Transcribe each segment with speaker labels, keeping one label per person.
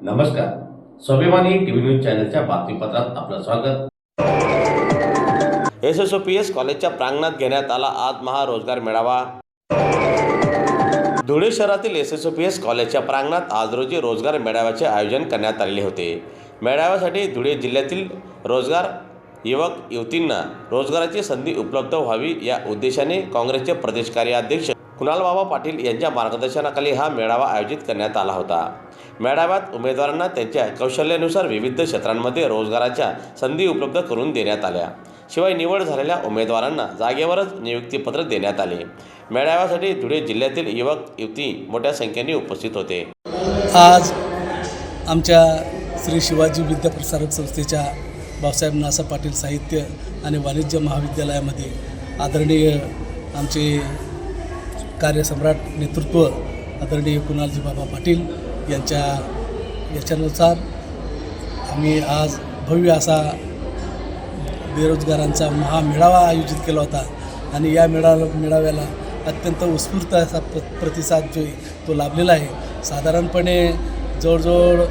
Speaker 1: नमस्कार. स्वाभिमानी TV news चॅनलच्या बातमीपत्रात आपलं स्वागत. SSOPS कॉलेजच्या प्रांगणात घेण्यात आला आज महारोजगार मेळावा. धुळे शहरातील SSOPS कॉलेजच्या प्रांगणात आज रोजी रोजगार मेळाव्याचे आयोजन करण्यात आलेले होते. मेळाव्यासाठी धुळे जिल्ह्यातील रोजगार युवक युवतींना रोजगाराची संधी उपलब्ध व्हावी या उद्देशाने काँग्रेसचे प्रदेश कार्याध्यक्ष कुणालबाबा पाटील यांच्या मार्गदर्शनाखाली हा मेळावा आयोजित करण्यात आला होता. मेळाव्यात उमेदवारांना त्यांच्या कौशल्यानुसार विविध क्षेत्रांमध्ये रोजगाराच्या संधी उपलब्ध करून देण्यात आल्या. शिवाय निवड झालेल्या उमेदवारांना जागेवरच नियुक्तीपत्र देण्यात आले. मेळाव्यासाठी धुळे जिल्ह्यातील युवक युवती मोठ्या संख्येने उपस्थित होते.
Speaker 2: आज आमच्या श्री शिवाजी विद्याप्रसारक संस्थेच्या बाबासाहेब नासा पाटील साहित्य आणि वाणिज्य महाविद्यालयामध्ये आदरणीय आमचे कार्यसम्राट नेतृत्व आदरणीय कुणालजी बाबा पाटील याच्यानुसार आम्ही आज भव्य असा बेरोजगारांचा महामेळावा आयोजित केला होता आणि या मेळाव्याला अत्यंत उत्स्फूर्त असा प्रतिसाद जो आहे तो लाभलेला आहे. साधारणपणे जवळजवळ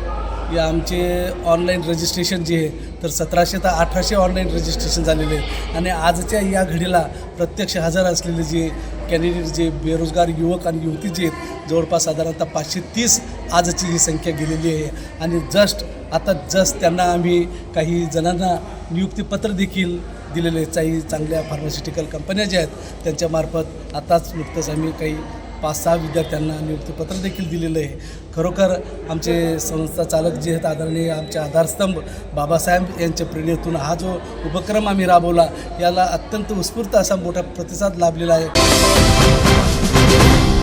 Speaker 2: या आमचे ऑनलाईन रजिस्ट्रेशन जे आहे तर 1700 ते 1800 ऑनलाईन रजिस्ट्रेशन झालेले आहे आणि आजच्या या घडीला प्रत्यक्ष हजर असलेले जे कॅन्डिडेट जे बेरोजगार युवक आणि युवती जे आहेत जवळपास साधारणतः 530 आजची ही संख्या गेलेली आहे. आणि जस्ट त्यांना आम्ही काही जणांना नियुक्तीपत्र देखील दिलेले काही चांगल्या फार्मास्युटिकल कंपन्या ज्या आहेत त्यांच्यामार्फत आताच नुकतंच आम्ही काही 5-6 विद्यार्थ्यांना नियुक्तीपत्र देखील दिलेलं आहे. खरोखर आमचे संस्था चालक जे आहेत आदरणीय आमचे आधारस्तंभ बाबासाहेब यांच्या प्रेरणेतून हा जो उपक्रम आम्ही राबवला याला अत्यंत उत्स्फूर्त असा मोठा प्रतिसाद लाभलेला आहे.